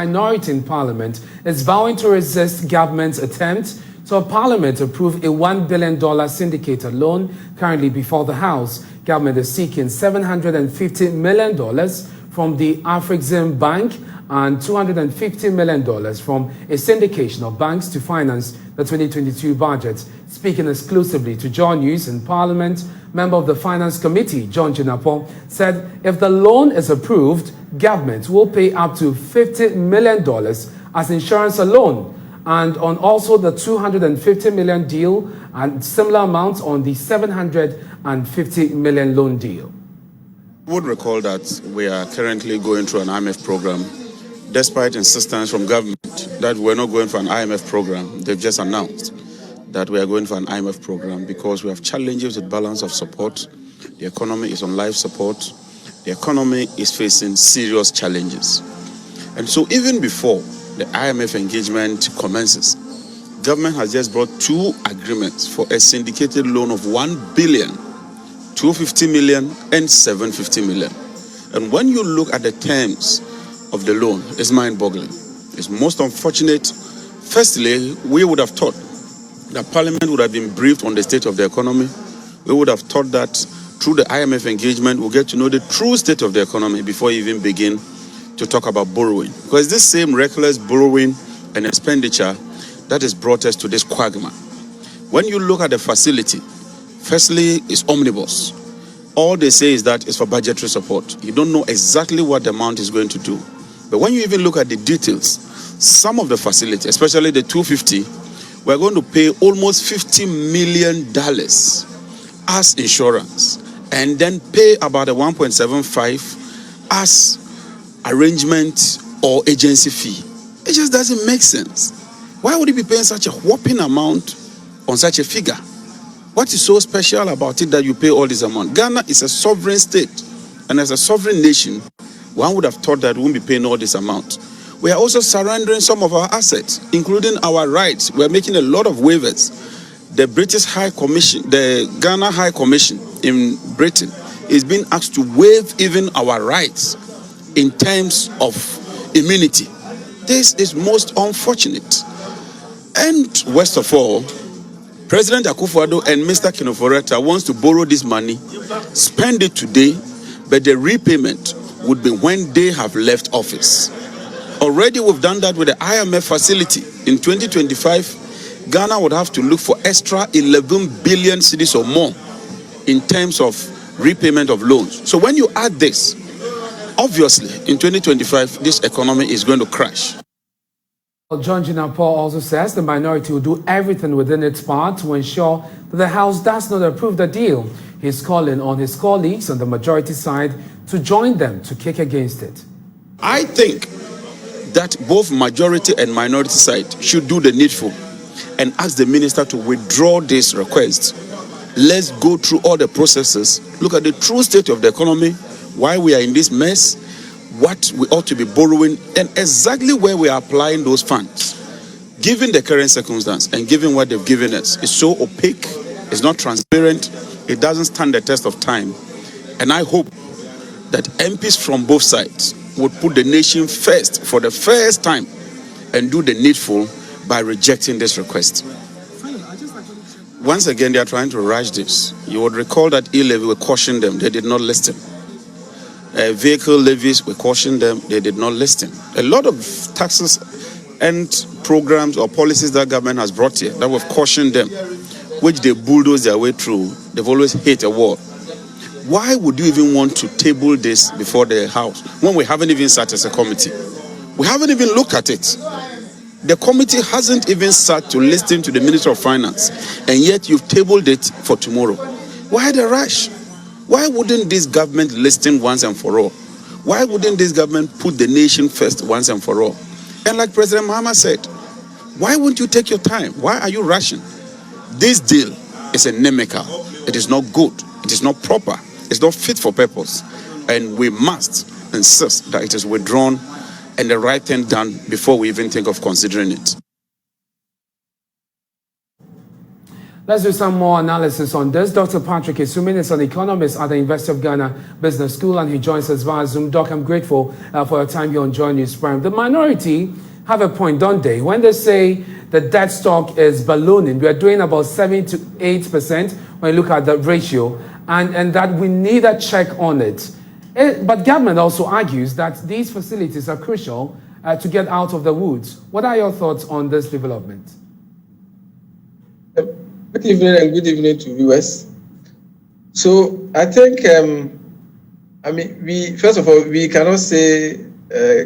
minority in Parliament is vowing to resist government's attempt to have Parliament approve a $1 billion syndicated loan currently before the House. Government is seeking $750 million from the Afrexim Bank and $250 million from a syndication of banks to finance the 2022 budget. Speaking exclusively to John News in Parliament, member of the Finance Committee, John Jinapo, said if the loan is approved, government will pay up to $50 million as insurance alone, and on also the $250 million deal and similar amounts on the $750 million loan deal. You would recall that we are currently going through an IMF program. Despite insistence from government that we're not going for an IMF program, they've just announced that we are going for an IMF program because we have challenges with balance of support. The economy is on life support. The economy is facing serious challenges. And so even before the IMF engagement commences, government has just brought two agreements for a syndicated loan of $1 billion, $250 million and $750 million. And when you look at the terms of the loan, it's mind-boggling. It's most unfortunate. Firstly, we would have thought that Parliament would have been briefed on the state of the economy. We would have thought that through the IMF engagement, we'll get to know the true state of the economy before you even begin to talk about borrowing. Because this same reckless borrowing and expenditure that has brought us to this quagmire. When you look at the facility, firstly, it's omnibus. All they say is that it's for budgetary support. You don't know exactly what the amount is going to do. But when you even look at the details, some of the facility, especially the 250, we're going to pay almost $50 million as insurance and then pay about a 1.75 as arrangement or agency fee. It just doesn't make sense. Why would you be paying such a whopping amount on such a figure? What is so special about it that you pay all this amount? Ghana is a sovereign state, and as a sovereign nation, one would have thought that we won't be paying all this amount. We are also surrendering some of our assets, including our rights. We are making a lot of waivers. The British High Commission, the Ghana High Commission in Britain, is being asked to waive even our rights in terms of immunity. This is most unfortunate. And worst of all, President Akufo-Addo and Mr. Kinoforeta wants to borrow this money, spend it today, but the repayment would be when they have left office. Already we've done that with the IMF facility. In 2025, Ghana would have to look for extra 11 billion cedis or more in terms of repayment of loans. So when you add this, obviously in 2025, this economy is going to crash. John Jinapo also says the minority will do everything within its power to ensure that the House does not approve the deal. He's calling on his colleagues on the majority side to join them to kick against it. I think that both majority and minority side should do the needful and ask the minister to withdraw this request. Let's go through all the processes, look at the true state of the economy, why we are in this mess, what we ought to be borrowing, and exactly where we are applying those funds. Given the current circumstance and given what they've given us, it's so opaque, it's not transparent, it doesn't stand the test of time. And I hope that MPs from both sides would put the nation first for the first time and do the needful by rejecting this request. Once again, they are trying to rush this. You would recall that e-levy, we cautioned them, they did not listen. Vehicle levies, we cautioned them, they did not listen. A lot of taxes and programs or policies that government has brought here that we've cautioned them, which they bulldoze their way through, they've always hit a wall. Why would you even want to table this before the House when we haven't even sat as a committee? We haven't even looked at it. The committee hasn't even sat to listen to the Minister of Finance, and yet you've tabled it for tomorrow. Why the rush? Why wouldn't this government listen once and for all? Why wouldn't this government put the nation first once and for all? And like President Mahama said, why won't you take your time? Why are you rushing? This deal is inimical. It is not good. It is not proper. It's not fit for purpose. And we must insist that it is withdrawn and the right thing done before we even think of considering it. Let's do some more analysis on this. Dr. Patrick Isumin is an economist at the University of Ghana Business School, and he joins us via Zoom. Doc, I'm grateful for your time here on Joy News Prime. The minority have a point, don't they? When they say the debt stock is ballooning, we are doing about 7 to 8% when you look at the ratio, and that we need a check on it. But government also argues that these facilities are crucial to get out of the woods. What are your thoughts on this development? Good evening and good evening to viewers. So I think, first of all, we cannot say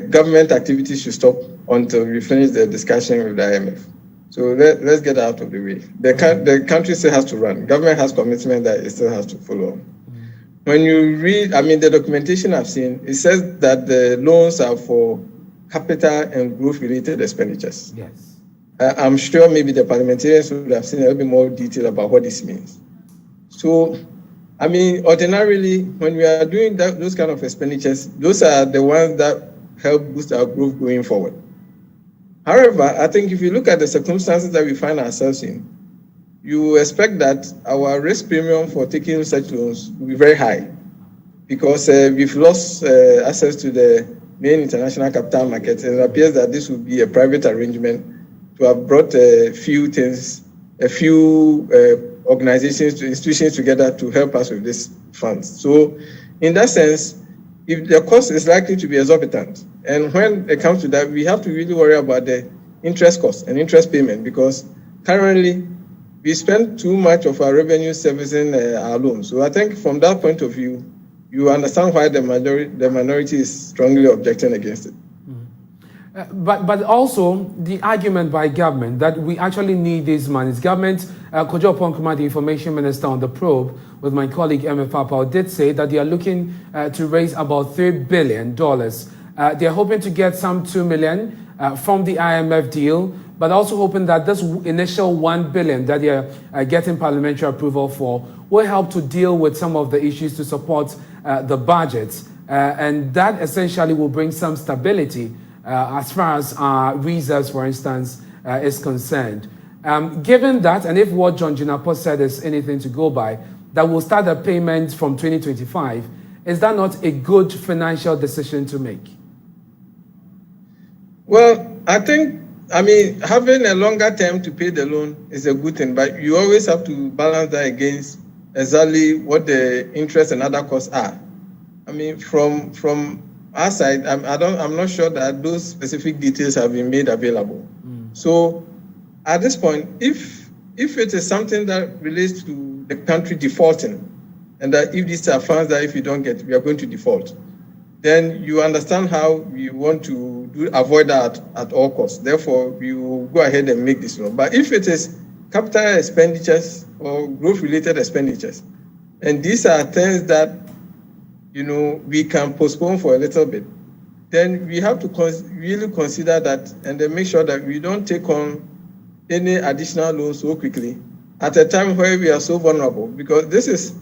government activities should stop until we finish the discussion with the IMF. So let's get out of the way. The country still has to run. Government has commitment that it still has to follow. When you read, the documentation I've seen, it says that the loans are for capital and growth-related expenditures. Yes. I'm sure maybe the parliamentarians would have seen a little bit more detail about what this means. So, ordinarily, when we are doing those kind of expenditures, those are the ones that help boost our growth going forward. However, I think if you look at the circumstances that we find ourselves in, you expect that our risk premium for taking such loans will be very high because we've lost access to the main international capital markets, and it appears that this will be a private arrangement to have brought a few organizations, institutions together to help us with these funds. So in that sense, if the cost is likely to be exorbitant, and when it comes to that, we have to really worry about the interest cost and interest payment, because currently we spend too much of our revenue servicing our loans. So I think from that point of view, you understand why the minority is strongly objecting against it. But also the argument by government that we actually need these monies. Government, Kojo Ponkuma, the information minister on the probe with my colleague MF Parl, did say that they are looking to raise about $3 billion. They are hoping to get some $2 million from the IMF deal, but also hoping that this initial $1 billion that they are getting parliamentary approval for will help to deal with some of the issues to support the budget. And that essentially will bring some stability as far as our reserves, for instance, is concerned. Given that, and if what John Jinapor said is anything to go by, that will start the payment from 2025, is that not a good financial decision to make? Well, I think, having a longer term to pay the loan is a good thing, but you always have to balance that against exactly what the interest and other costs are. From our side, I'm not sure that those specific details have been made available. So at this point, if it is something that relates to the country defaulting, and that if these are funds that if you don't get, we are going to default, then you understand how we want to avoid that at all costs. Therefore, we will go ahead and make this loan. But if it is capital expenditures or growth-related expenditures, and these are things that we can postpone for a little bit, then we have to really consider that and then make sure that we don't take on any additional loans so quickly at a time where we are so vulnerable, because this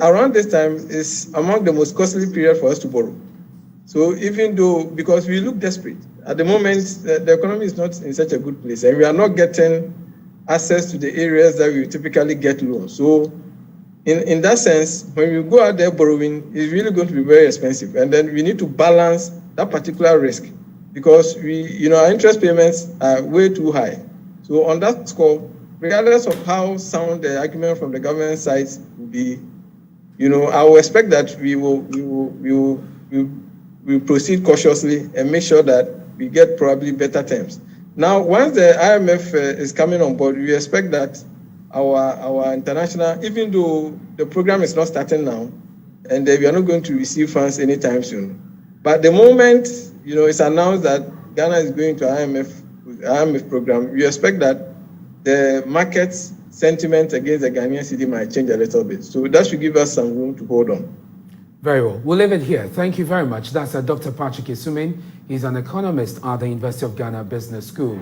around this time is among the most costly period for us to borrow. So even though, because we look desperate, at the moment, the economy is not in such a good place, and we are not getting access to the areas that we typically get loans. So in that sense, when we go out there borrowing, it's really going to be very expensive. And then we need to balance that particular risk, because our interest payments are way too high. So on that score, regardless of how sound the argument from the government side will be, I will expect that we will proceed cautiously and make sure that we get probably better terms. Now, once the IMF is coming on board, we expect that our international, even though the program is not starting now, and we are not going to receive funds anytime soon. But the moment it's announced that Ghana is going to IMF program, we expect that the market sentiment against the Ghanaian cedi might change a little bit. So that should give us some room to hold on. Very well. We'll leave it here. Thank you very much. That's Dr. Patrick Isumin. He's an economist at the University of Ghana Business School.